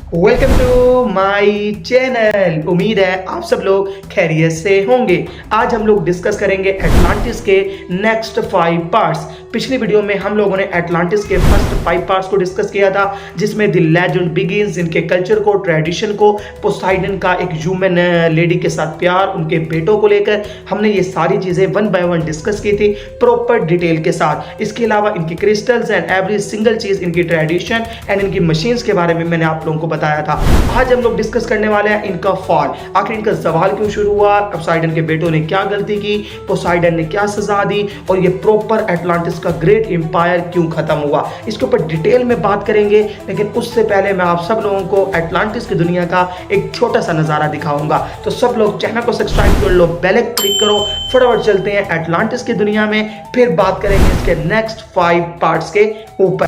Welcome to my channel. उम्मीद है आप सब लोग खैरियत से होंगे। आज हम लोग डिस्कस करेंगे एटलांटिस के नेक्स्ट 5 पार्ट्स। पिछली वीडियो में हम लोगों ने एटलांटिस के फर्स्ट 5 पार्ट्स को डिस्कस किया था, जिसमें द लेजेंड बिगिंस, इनके कल्चर को, ट्रेडिशन को, पोसाइडन का एक ह्यूमन लेडी के साथ प्यार, उनके बेटों को लेकर हमने ये सारी चीजें वन बाय वन डिस्कस की थी प्रॉपर डिटेल के साथ। इसके अलावा इनकी क्रिस्टल्स एंड एवरी सिंगल चीज, इनकी ट्रेडिशन एंड इनकी मशीन्स के बारे में मैंने आप लोगों को बताया था। आज हम लोग डिस्कस करने वाले हैं इनका फॉल। आखिर इनका सवाल क्यों शुरू हुआ, पोसाइडन के बेटों ने क्या गलती की, पोसाइडन ने क्या सजा दी, और ये प्रॉपर एटलांटिस का ग्रेट एम्पायर क्यों खत्म हुआ, इसके ऊपर डिटेल में बात करेंगे। लेकिन उससे पहले मैं आप सब लोगों को एटलांटिस की दुनिया का एक छोटा सा नजारा दिखाऊंगा। तो सब लोग चैनल को सब्सक्राइब कर लो, बेल आइकन क्लिक करो। फटाफट चलते हैं एटलांटिस की दुनिया में, फिर बात करेंगे इसके नेक्स्ट 5 पार्ट्स के ऊपर।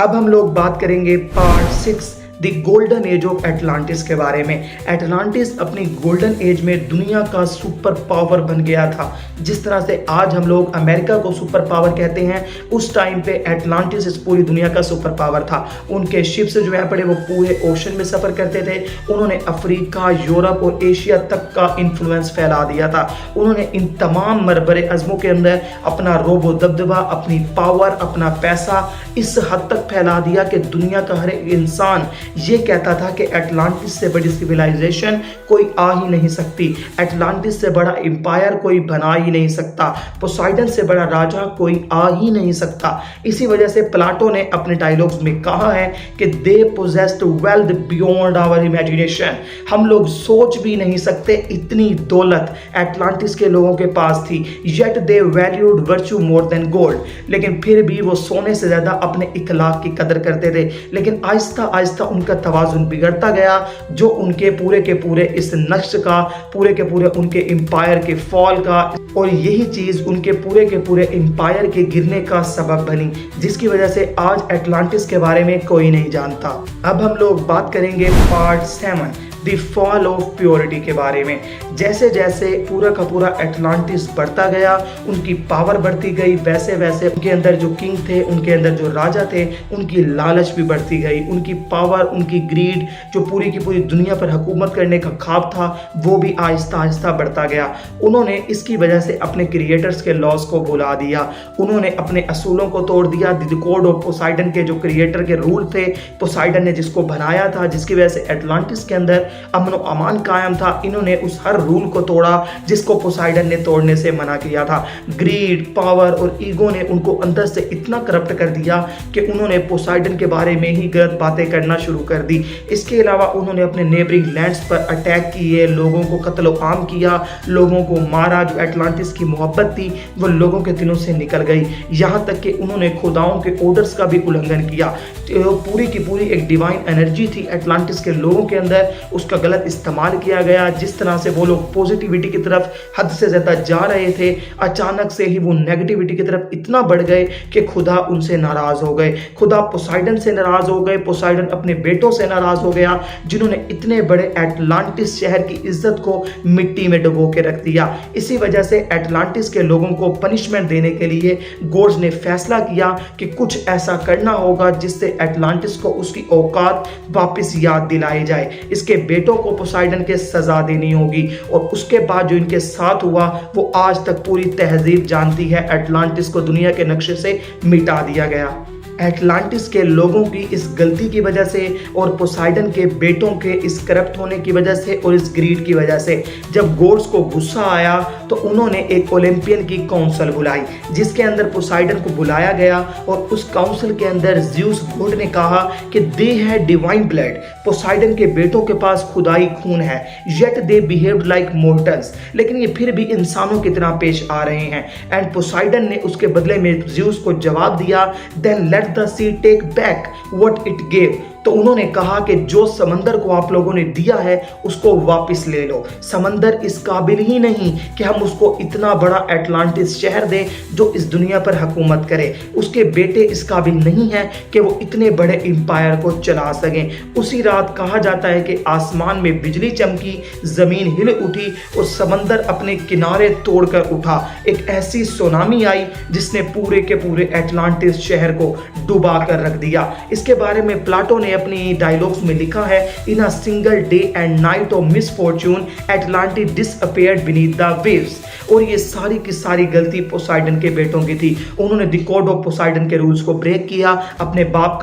अब हम लोग बात करेंगे part 6 the golden age of Atlantis के बारे में। एटलांटिस अपनी गोल्डन एज में दुनिया का सुपर पावर बन गया था। जिस तरह से आज हम लोग अमेरिका को सुपर पावर कहते हैं, उस टाइम पे एटलांटिस इस पूरी दुनिया का सुपर पावर था। उनके शिप्स जो है पड़े वो पूरे ओशन में सफर करते थे। उन्होंने अफ्रीका, यूरोप और एशिया तक का इन्फ्लुएंस फैला दिया था। उन्होंने इन तमाम मरबरे अज़मों के अंदर अपना रोबो दबदबा, अपनी पावर, अपना पैसा इस हद तक फैला दिया कि दुनिया का हर एक इंसान ये कहता था कि एटलांटिस से बड़ी सिविलाइजेशन कोई आ ही नहीं सकती, एटलांटिस से बड़ा एम्पायर कोई बना ही नहीं सकता, पोसाइडन से बड़ा राजा कोई आ ही नहीं सकता। इसी वजह से प्लाटो ने अपने डायलॉग्स में कहा है कि they possessed wealth beyond our imagination. हम लोग सोच भी नहीं सकते इतनी दौलत एटलांटिस के लोगों के पास थी। Yet they valued virtue more than gold. लेकिन फिर भी वो सोने से ज्यादा अपने इखलाक की कदर करते थे। लेकिन आहिस्ता आहिस्ता उनका तवाजुन बिगड़ता गया, जो उनके पूरे के पूरे इस नक्श का, पूरे के पूरे उनके एम्पायर के फॉल का, और यही चीज उनके पूरे के पूरे एम्पायर के गिरने का सबब बनी, जिसकी वजह से आज एटलांटिस के बारे में कोई नहीं जानता। अब हम लोग बात करेंगे part 7 the fall of purity के बारे में। जैसे जैसे पूरा का पूरा एटलांटिस बढ़ता गया, उनकी पावर बढ़ती गई, वैसे वैसे उनके अंदर जो किंग थे, उनके अंदर जो राजा थे, उनकी लालच भी बढ़ती गई। उनकी पावर, उनकी ग्रीड, जो पूरी की पूरी दुनिया पर हुकूमत करने का ख्वाब था, वो भी आहिस्ता आहिस्ता बढ़ता गया। उन्होंने इसकी वजह से अपने क्रिएटर्स के लॉस को भुला दिया। उन्होंने अपने असूलों को तोड़ दिया। द कोड ऑफ पोसाइडन के जो क्रिएटर के रूल थे, पोसाइडन ने जिसको बनाया था, जिसकी वजह से एटलांटिस के अंदर अमन व अमान कायम था, इन्होंने उस हर रूल को तोड़ा जिसको पोसाइडन ने तोड़ने से मना किया था। ग्रीड, पावर और ईगो ने उनको अंदर से इतना करप्ट कर दिया कि उन्होंने पोसाइडन के बारे में ही गलत बातें करना शुरू कर दी। इसके अलावा उन्होंने अपने नेबरिंग लैंड्स पर अटैक किए, लोगों को कत्ल आम किया, लोगों को मारा। जो एटलांटिस की मोहब्बत थी वो लोगों के दिलों से निकल गई। यहाँ तक कि उन्होंने खुदाओं के ऑर्डर्स का भी उल्लंघन किया। पूरी की पूरी एक डिवाइन एनर्जी थी एटलांटिस के लोगों के अंदर, उसका गलत इस्तेमाल किया गया। जिस तरह से वो लोग पॉजिटिविटी की तरफ हद से ज्यादा जा रहे थे, अचानक से ही वो नेगेटिविटी की तरफ इतना बढ़ गए कि खुदा उनसे नाराज हो गए। खुदा पोसाइडन से नाराज हो गए। पोसाइडन अपने बेटों से नाराज हो गया, जिन्होंने इतने बड़े एटलांटिस शहर की इज्जत को मिट्टी में डुबो के रख दिया। इसी वजह से एटलांटिस के लोगों को पनिशमेंट देने के लिए गोर्ज ने फैसला किया कि कुछ ऐसा करना होगा जिससे एटलांटिस को उसकी औकात वापस याद दिलाई जाए। इसके बेटों को पोसाइडन के सजा देनी होगी, और उसके बाद जो इनके साथ हुआ वो आज तक पूरी तहजीब जानती है। एटलांटिस को दुनिया के नक्शे से मिटा दिया गया। एटलांटिस के लोगों की इस गलती की वजह से, और पोसाइडन के बेटों के इस करप्ट होने की वजह से, और इस ग्रीड की वजह से, जब गोड्स को गुस्सा आया तो उन्होंने एक ओलंपियन की काउंसिल बुलाई, जिसके अंदर पोसाइडन को बुलाया गया। और उस काउंसिल के अंदर ज़्यूस गॉड ने कहा कि दे है डिवाइन ब्लड, पोसाइडन के बेटों के पास खुदाई खून है, yet they behaved like mortals, लेकिन ये फिर भी इंसानों की तरह पेश आ रहे हैं। एंड पोसाइडन ने उसके बदले में ज़्यूस को जवाब दिया, then let the sea take back what it gave. तो उन्होंने कहा कि जो समंदर को आप लोगों ने दिया है उसको वापस ले लो। समंदर इस काबिल ही नहीं कि हम उसको इतना बड़ा एटलांटिस शहर दें जो इस दुनिया पर हुकूमत करे। उसके बेटे इस काबिल नहीं है कि वो इतने बड़े एम्पायर को चला सकें। उसी रात कहा जाता है कि आसमान में बिजली चमकी, जमीन हिल उठी और समंदर अपने किनारे तोड़कर उठा। एक ऐसी सुनामी आई जिसने पूरे के पूरे एटलांटिस शहर को डुबा कर रख दिया। इसके बारे में प्लाटो ने अपनी डायलॉग्स में लिखा है, in a single day and night of misfortune Atlantis disappeared beneath the waves. और ये सारी की सारी गलती पोसाइडन के बेटों की थी। उन्होंने द कोड ऑफ पोसाइडन के रूल्स को ब्रेक किया, अपने बाप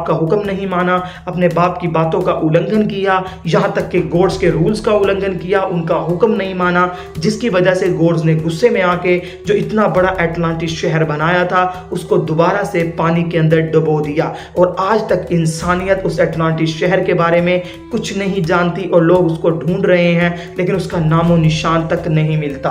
का हुक्म नहीं माना, अपने बाप की बातों का उल्लंघन किया, यहाँ तक कि गॉड्स के रूल्स का उल्लंघन किया, उनका हुक्म नहीं माना, जिसकी वजह से गॉड्स ने गुस्से में आके जो इतना बड़ा एटलांटिस शहर बनाया था उसको दोबारा से पानी के अंदर डुबो दिया। और आज तक इंसानियत उस एटलांटिस शहर के बारे में कुछ नहीं जानती और लोग उसको ढूंढ रहे हैं लेकिन उसका नामो निशान तक नहीं मिलता।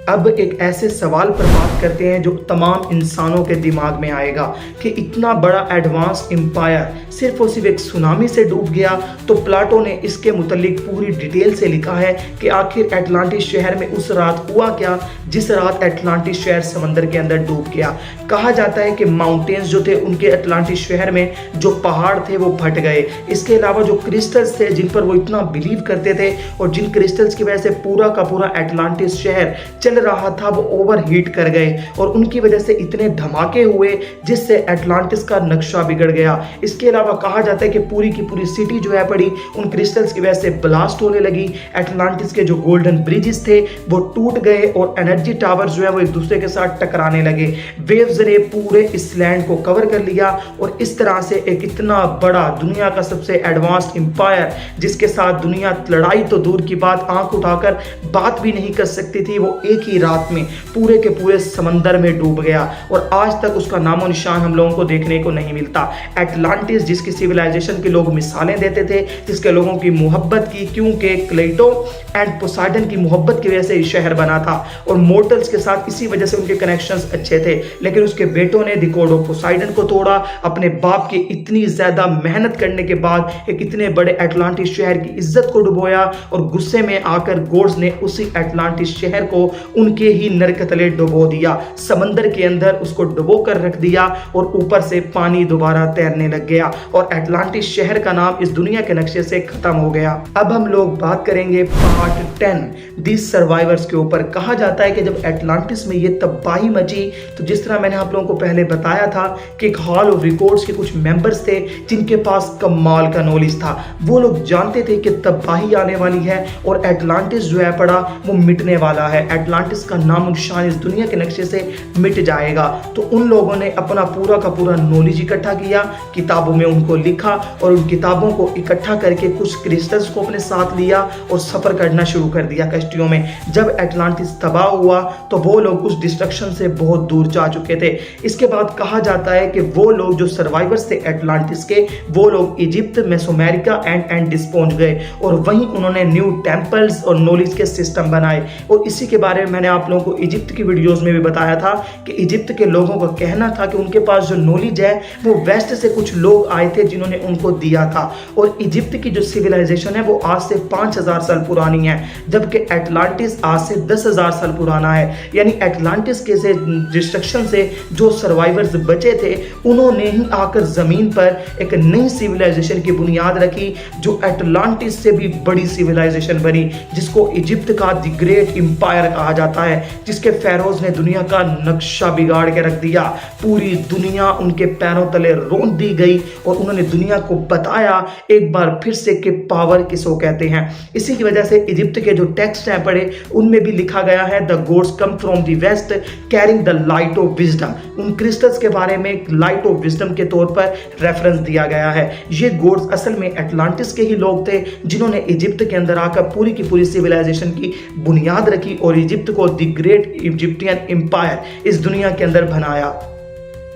अब एक ऐसे सवाल पर बात करते हैं जो तमाम इंसानों के दिमाग में आएगा कि इतना बड़ा एडवांस एम्पायर सिर्फ और सिर्फ एक सुनामी से डूब गया। तो प्लाटो ने इसके मुतालिक पूरी डिटेल से लिखा है कि आखिर एटलांटिस शहर में उस रात हुआ क्या जिस रात एटलांटिस शहर समंदर के अंदर डूब गया। कहा जाता है कि माउंटेन्स जो थे उनके एटलांटिस शहर में जो पहाड़ थे वो फट गए। इसके अलावा जो क्रिस्टल्स थे जिन पर वो इतना बिलीव करते थे और जिन क्रिस्टल्स की वजह से पूरा का पूरा एटलांटिस शहर चल रहा था वो ओवरहीट कर गए और उनकी वजह से इतने धमाके हुए जिससे एटलांटिस का नक्शा बिगड़ गया। इसके अलावा कहा जाता है कि पूरी की पूरी सिटी जो है पड़ी उन क्रिस्टल्स की वजह से ब्लास्ट होने लगी। एटलांटिस के जो गोल्डन ब्रिजेस थे वो टूट गए और एनर्जी टावर्स जो है वो एक दूसरे के साथ टकराने लगे। वेव्स ने पूरे इस लैंड को कवर कर लिया और इस तरह से एक इतना बड़ा दुनिया का सबसे एडवांस्ड एम्पायर जिसके साथ दुनिया लड़ाई तो दूर की बात, आंख उठाकर बात भी नहीं कर सकती थी, वो एक ही रात में पूरे के पूरे समंदर में डूब गया और आज तक उसका नामो निशान हम लोगों को देखने को नहीं मिलता। एटलांटिस जिसकी सिविलाइजेशन के लोग मिसालें देते थे, जिसके लोगों की मोहब्बत की, क्योंकि क्लेटो एंड पोसाइडन की मोहब्बत की वजह से ये शहर बना था और मोर्टल्स के साथ इसी वजह से उनके कनेक्शंस अच्छे थे। लेकिन उसके बेटों ने द कोड ऑफ पोसाइडन को तोड़ा। अपने बाप की इतनी ज्यादा मेहनत करने के बाद एक इतने बड़े एटलांटिस शहर की इज्जत को डुबोया और गुस्से में आकर गॉड्स ने उसी एटलांटिस शहर को उनके ही नरक तले डुबो दिया। समंदर के अंदर उसको डुबो कर रख दिया और ऊपर से पानी दोबारा तैरने लग गया और एटलांटिस शहर का नाम इस दुनिया के नक्शे से खत्म हो गया। अब हम लोग बात करेंगे पार्ट 10 दी सर्वाइवर्स के ऊपर। कहा जाता है कि जब एटलांटिस में ये तबाही मची तो जिस तरह मैंने आप लोगों को पहले बताया था कि एक हॉल ऑफ रिकॉर्ड्स के कुछ मेंबर्स थे जिनके पास कमाल का नॉलेज था। वो लोग जानते थे कि तबाही आने वाली है और एटलांटिस जो है पड़ा वो मिटने वाला है, एटलांटिस का नाम निशान इस दुनिया के नक्शे से मिट जाएगा। तो उन लोगों ने अपना पूरा का पूरा नॉलेज इकट्ठा किया, किताबों में उनको लिखा और उन किताबों को इकट्ठा करके कुछ क्रिस्टल्स को अपने साथ लिया और सफर करना शुरू कर दिया कश्तियों में। जब एटलांटिस तबाह हुआ तो वो लोग उस डिस्ट्रक्शन से बहुत दूर जा चुके थे। इसके बाद कहा जाता है कि वो लोग जो सर्वाइवर्स थे एटलांटिस के, वो लोग इजिप्ट, मेसोमेरिका एंड एंडिस पहुंच गए और वहीं उन्होंने न्यू टेंपल्स और नॉलेज के सिस्टम बनाए। और इसी के बारे में मैंने आप लोगों को इजिप्ट की वीडियोस में भी बताया था कि इजिप्ट के लोगों का कहना था कि उनके पास जो नॉलेज है वो वेस्ट से कुछ लोग आए थे जिन्होंने उनको दिया था। और इजिप्ट की जो सिविलाइजेशन है वो आज से 5000 साल पुरानी है, जबकि एटलांटिस आज से 10,000 साल पुराना है। यानी एटलांटिस के से डिस्ट्रक्शन से जो सर्वाइवर्स बचे थे उन्होंने ही आकर जमीन पर एक नई सिविलाइजेशन की बुनियाद रखी जो एटलांटिस से भी बड़ी सिविलाइजेशन बनी, जिसको इजिप्ट का द ग्रेट एम्पायर कहा जाता है, जिसके फेरोज ने दुनिया का नक्शा बिगाड़ के रख दिया। पूरी दुनिया उनके पैरों तले रौंद दी गई और उन्होंने दुनिया को बताया एक बार फिर से कि पावर किसको कहते हैं। इसी की वजह से इजिप्ट के जो टेक्स्ट हैं पढ़े उनमें भी लिखा गया है the gods come from the west carrying the light of wisdom. उन क्रिस्टल्स के बारे में लाइट ऑफ विजडम के तौर पर रेफरेंस दिया गया है। ये गॉड्स असल में एटलांटिस के ही लोग थे जिन्होंने इजिप्ट के अंदर आकर पूरी की पूरी सिविलाइजेशन की बुनियाद रखी और इजिप्ट को द ग्रेट इजिप्टियन एम्पायर इस दुनिया के अंदर बनाया।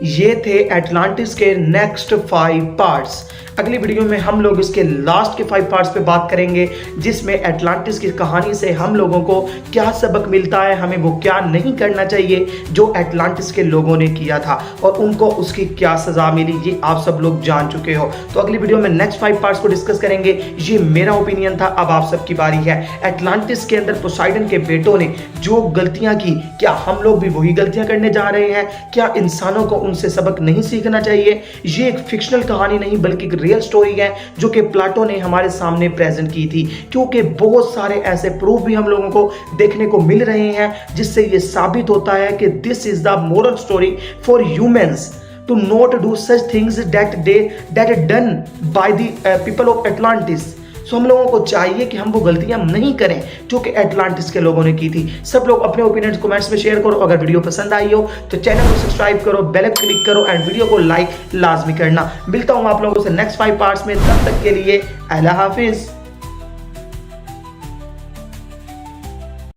ये थे एटलांटिस के नेक्स्ट 5 पार्ट्स। अगली वीडियो में हम लोग इसके लास्ट के 5 पार्ट्स पे बात करेंगे, जिसमें एटलांटिस की कहानी से हम लोगों को क्या सबक मिलता है, हमें वो क्या नहीं करना चाहिए जो एटलांटिस के लोगों ने किया था और उनको उसकी क्या सजा मिली, ये आप सब लोग जान चुके हो। तो अगली वीडियो में नेक्स्ट 5 पार्ट्स को डिस्कस करेंगे। ये मेरा ओपिनियन था, अब आप सबकी बारी है। एटलांटिस के अंदर पोसाइडन के बेटों ने जो गलतियां की, क्या हम लोग भी वही गलतियां करने जा रहे हैं? क्या इंसानों को उनसे सबक नहीं सीखना चाहिए? ये एक फिक्शनल कहानी नहीं बल्कि एक रियल स्टोरी है जो कि प्लाटो ने हमारे सामने प्रेजेंट की थी, क्योंकि बहुत सारे ऐसे प्रूफ भी हम लोगों को देखने को मिल रहे हैं जिससे ये साबित होता है कि this is the moral story for humans to not do such things that done by the people of Atlantis. So हम लोगों को चाहिए कि हम वो गलतियां नहीं करें जो कि एटलांटिस के लोगों ने की थी। सब लोग अपने ओपिनियंस कमेंट्स में शेयर करो। अगर वीडियो पसंद आई हो तो चैनल को सब्सक्राइब करो, बेल आइकन क्लिक करो एंड वीडियो को लाइक लाजमी करना। मिलता हूं आप लोगों से नेक्स्ट 5 पार्ट्स में, तब तक के लिए अल्लाह हाफिज।